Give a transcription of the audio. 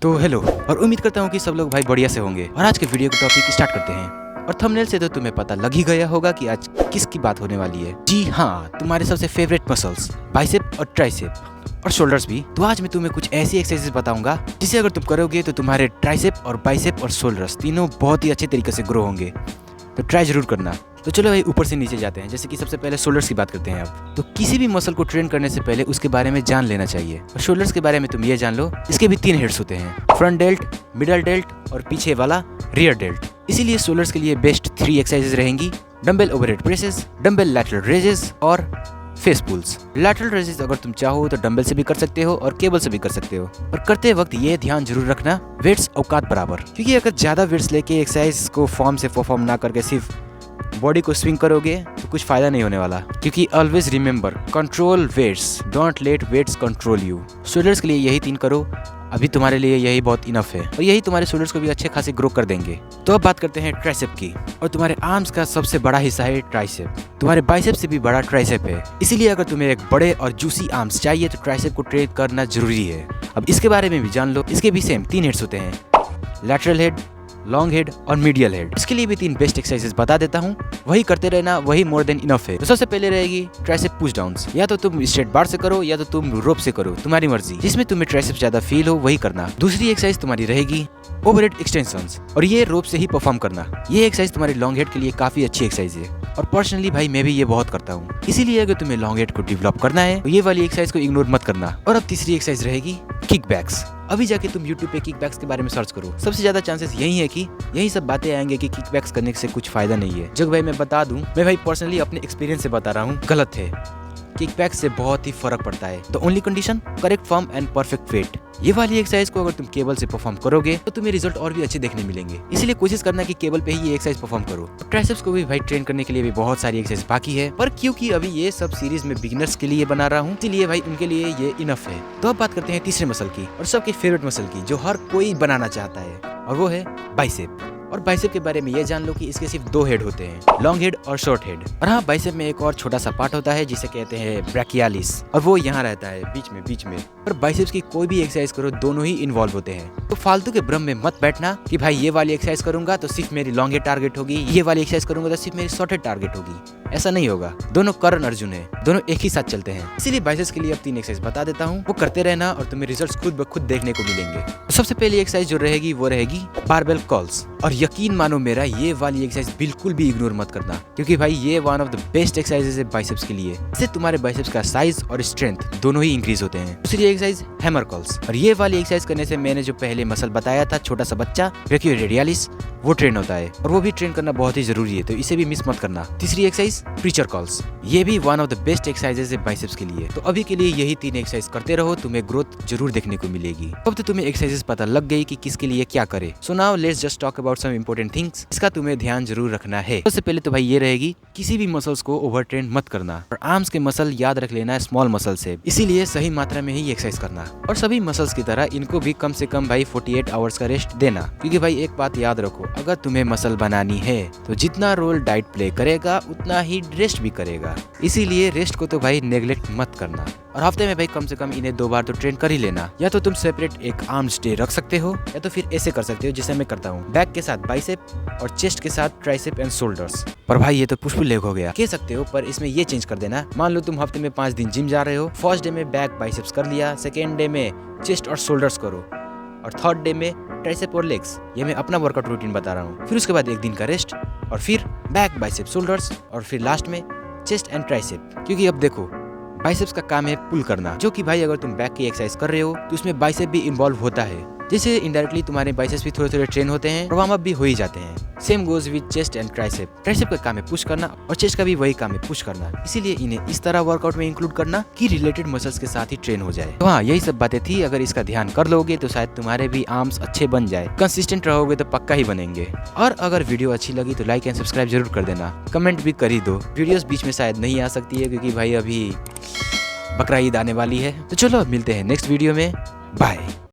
तो हेलो और उम्मीद करता हूँ कि सब लोग भाई बढ़िया से होंगे और आज के वीडियो का टॉपिक स्टार्ट करते हैं। और थंबनेल से तो तुम्हें पता लग ही गया होगा कि आज किसकी बात होने वाली है। जी हाँ, तुम्हारे सबसे फेवरेट मसल्स बाइसेप और ट्राइसेप और शोल्डर्स भी। तो आज मैं तुम्हें कुछ ऐसी एक्सरसाइजेस बताऊंगा जिसे अगर तुम करोगे तो तुम्हारे ट्राइसेप और बाइसेप और शोल्डर्स तीनों बहुत ही अच्छे तरीके से ग्रो होंगे। तो ट्राई जरूर करना। तो चलो भाई ऊपर से नीचे जाते हैं। जैसे कि सबसे पहले शोल्डर्स की बात करते हैं। अब तो किसी भी मसल को ट्रेन करने से पहले उसके बारे में जान लेना चाहिए। और शोल्डर्स के बारे में तुम ये जान लो, इसके भी 3 हेड्स होते हैं, फ्रंट डेल्ट, मिडल डेल्ट और पीछे वाला रियर डेल्ट। इसीलिए शोल्डर्स के लिए बेस्ट 3 एक्सरसाइजेज रहेंगी: dumbbell overhead presses, dumbbell lateral raises और फेस पुल्स। लैटरल रेजेस अगर तुम चाहो तो डंबल से भी कर सकते हो और केबल से भी कर सकते हो। और करते वक्त ये ध्यान जरूर रखना, वेट्स औकात बराबर, क्योंकि अगर ज्यादा वेट्स लेके एक्सरसाइज को फॉर्म से परफॉर्म ना करके सिर्फ बॉडी को स्विंग करोगे तो कुछ फायदा नहीं होने वाला। क्योंकि always remember, control weights, don't let weights control you. Shoulders के लिए यही 3 करो, अभी तुम्हारे लिए यही बहुत इनफ है और यही तुम्हारे शोल्डर्स को भी अच्छे खासे ग्रो कर देंगे। तो अब बात करते हैं ट्राइसेप की। और तुम्हारे आर्म्स का सबसे बड़ा हिस्सा है ट्राइसेप। तुम्हारे बाइसेप से भी बड़ा ट्राइसेप है। इसीलिए अगर तुम्हें एक बड़े और जूसी आर्म्स चाहिए तो ट्राइसेप को ट्रेन करना जरूरी है। अब इसके बारे में भी जान लो। इसके भी सेम 3 हेड्स होते हैं, लैटरल हेड, लॉन्ग हेड और मीडियल हेड। इसके लिए भी 3 बेस्ट एक्सरसाइजेस बता देता हूँ, वही करते रहना, वही मोर देन इनफ है। तो सबसे पहले रहेगी ट्राइसेप पुश डाउन्स। या तो तुम स्ट्रेट बार से करो या तो तुम रोप से करो, तुम्हारी मर्जी, जिसमें तुम्हें ट्राइसेप ज्यादा फील हो वही करना। दूसरी एक्सरसाइज तुम्हारी रहेगी ओवरहेड एक्सटेंशंस, और ये रोप से ही परफॉर्म करना। ये एक्सरसाइज तुम्हारी लॉन्ग हेड के लिए काफी अच्छी एक्सरसाइज है और पर्सनली भाई मैं भी ये बहुत करता हूँ। इसीलिए अगर तुम्हें लॉन्ग हेड को डेवलप करना है तो ये वाली एक्सरसाइज को इग्नोर मत करना। और अब तीसरी एक्सरसाइज रहेगी किक बैक्स। अभी जाके तुम YouTube पे किक बैक्स के बारे में सर्च करो। सबसे ज्यादा चांसेस यही है कि यही सब बातें आएंगे कि किक बैक्स करने से कुछ फायदा नहीं है। जब भाई मैं बता दूं, मैं भाई पर्सनली अपने एक्सपीरियंस से बता रहा हूँ, गलत है। किक बैक से बहुत ही फर्क पड़ता है। तो only condition, correct form and perfect weight. ये वाली एक्सरसाइज को अगर तुम केबल से परफॉर्म करोगे तो तुम्हें रिजल्ट और भी अच्छे देखने मिलेंगे। इसलिए कोशिश करना कि केबल पे ही ये एक्सरसाइज परफॉर्म करो। ट्राइसेप्स को भी भाई ट्रेन करने के लिए भी बहुत सारी एक्सरसाइज बाकी है, पर क्योंकि अभी ये सब सीरीज में बिगिनर्स के लिए बना रहा हूँ, इसलिए भाई उनके लिए ये इनफ है। तो अब बात करते हैं तीसरे मसल की और सबके फेवरेट मसल की, जो हर कोई बनाना चाहता है, और वो है बाइसेप। और बाइसेप के बारे में ये जान लो कि इसके सिर्फ 2 हेड होते हैं, लॉन्ग हेड और शॉर्ट हेड। और हाँ, बाइसेप में एक और छोटा सा पार्ट होता है जिसे कहते हैं ब्रैकियालिस, और वो यहाँ रहता है बीच में। और बाइसेप्स की कोई भी एक्सरसाइज करो, दोनों ही इन्वॉल्व होते हैं। तो फालतू के भ्रम में मत बैठना कि भाई ये वाली एक्सरसाइज करूंगा तो सिर्फ मेरी लॉन्ग हेड टारगेट होगी, ये वाली एक्सरसाइज करूंगा तो सिर्फ मेरी शॉर्ट हेड टारगेट होगी। ऐसा नहीं होगा, दोनों कर्ण अर्जुन है, दोनों एक ही साथ चलते हैं। इसीलिए बाइसेप्स के लिए अब 3 एक्सरसाइज बता देता हूँ, वो करते रहना और तुम्हें रिजल्ट्स खुद ब खुद देखने को मिलेंगे। तो सबसे पहली एक्सरसाइज जो रहेगी वो रहेगी बारबेल कर्ल्स। और यकीन मानो मेरा, ये वाली एक्सरसाइज बिल्कुल भी इग्नोर मत करना, क्योंकि भाई ये one of the best exercises है बाइसेप्स के लिए। इससे तुम्हारे बाइसेप्स का साइज और स्ट्रेंथ दोनों ही इंक्रीज होते हैं। दूसरी एक्सरसाइज हैमर कर्ल्स, और ये वाली एक्सरसाइज करने से मैंने जो पहले मसल बताया था, छोटा सा बच्चा ब्रैकियोरेडियलिस, वो ट्रेन होता है और वो भी ट्रेन करना बहुत ही जरूरी है, तो इसे भी मिस मत करना। तीसरी एक्सरसाइज प्रीचर कर्ल्स, ये भी one of the best exercises है बाइसेप्स के लिए। तो अभी के लिए यही 3 एक्सरसाइज करते रहो, तुम्हें ग्रोथ जरूर देखने को मिलेगी। अब तो तुम्हें एक्सरसाइजेस पता लग गई कि किसके लिए क्या करे। So now let's just talk about some important things. इसका तुम्हें ध्यान जरूर रखना है। सबसे पहले तो भाई ये रहेगी, किसी भी मसल्स को ओवर ट्रेन मत करना। और आर्म्स के मसल याद रख लेना है स्मॉल मसल से, इसीलिए सही मात्रा में ही एक्सरसाइज करना। और सभी मसल्स की तरह इनको भी कम से कम भाई 48 आवर्स का रेस्ट देना। क्योंकि भाई एक बात याद रखो, अगर तुम्हें मसल बनानी है तो जितना रोल डाइट प्ले करेगा उतना ही रेस्ट भी करेगा। इसीलिए रेस्ट को तो भाई नेग्लेक्ट मत करना। और हफ्ते में भाई कम से कम इन्हें 2 बार तो ट्रेन कर ही लेना। या तो तुम सेपरेट एक आर्म्स डे रख सकते हो, या तो फिर ऐसे कर सकते हो जैसे मैं करता हूँ, बैक के साथ बाइसेप और चेस्ट के साथ ट्राइसेप एंड शोल्डर्स। पर भाई ये तो पुश-पुल लेग हो गया, कह सकते हो, पर इसमें ये चेंज कर देना। मान लो तुम हफ्ते में 5 दिन जिम जा रहे हो, फर्स्ट डे में बैक बाइसेप्स कर लिया, सेकेंड डे में चेस्ट और शोल्डर्स करो, और थर्ड डे में ट्राइसेप और लेग्स। ये मैं अपना वर्कआउट रूटीन बता रहा हूँ। फिर उसके बाद 1 दिन का रेस्ट, और फिर बैक बाइसेप शोल्डर्स, और फिर लास्ट में चेस्ट एंड ट्राइसेप। क्योंकि अब देखो, बाइसेप्स का काम है पुल करना, जो कि भाई अगर तुम बैक की एक्सरसाइज कर रहे हो तो उसमें बाइसेप भी इन्वॉल्व होता है, जिससे इनडायरेक्टली तुम्हारे बाइसेप्स भी थोड़े ट्रेन होते हैं और वार्म अप भी हो ही जाते हैं। Same goes with chest and tricep. Tricep का काम है पुश करना और चेस्ट का भी वही काम है पुश करना। इसीलिए इन्हें इस तरह वर्कआउट में इंक्लूड करना कि रिलेटेड मसल्स के साथ ही ट्रेन हो जाए। तो हाँ, यही सब बातें थी। अगर इसका ध्यान कर लोगे तो शायद तुम्हारे भी आर्म्स अच्छे बन जाए। कंसिस्टेंट रहोगे तो पक्का ही बनेंगे। और अगर वीडियो अच्छी लगी तो लाइक एंड सब्सक्राइब जरूर कर देना, कमेंट भी कर ही दो। वीडियोस बीच में शायद नहीं आ सकती है क्योंकि भाई अभी बकरा ईद आने वाली है। तो चलो अब मिलते हैं नेक्स्ट वीडियो में, बाय।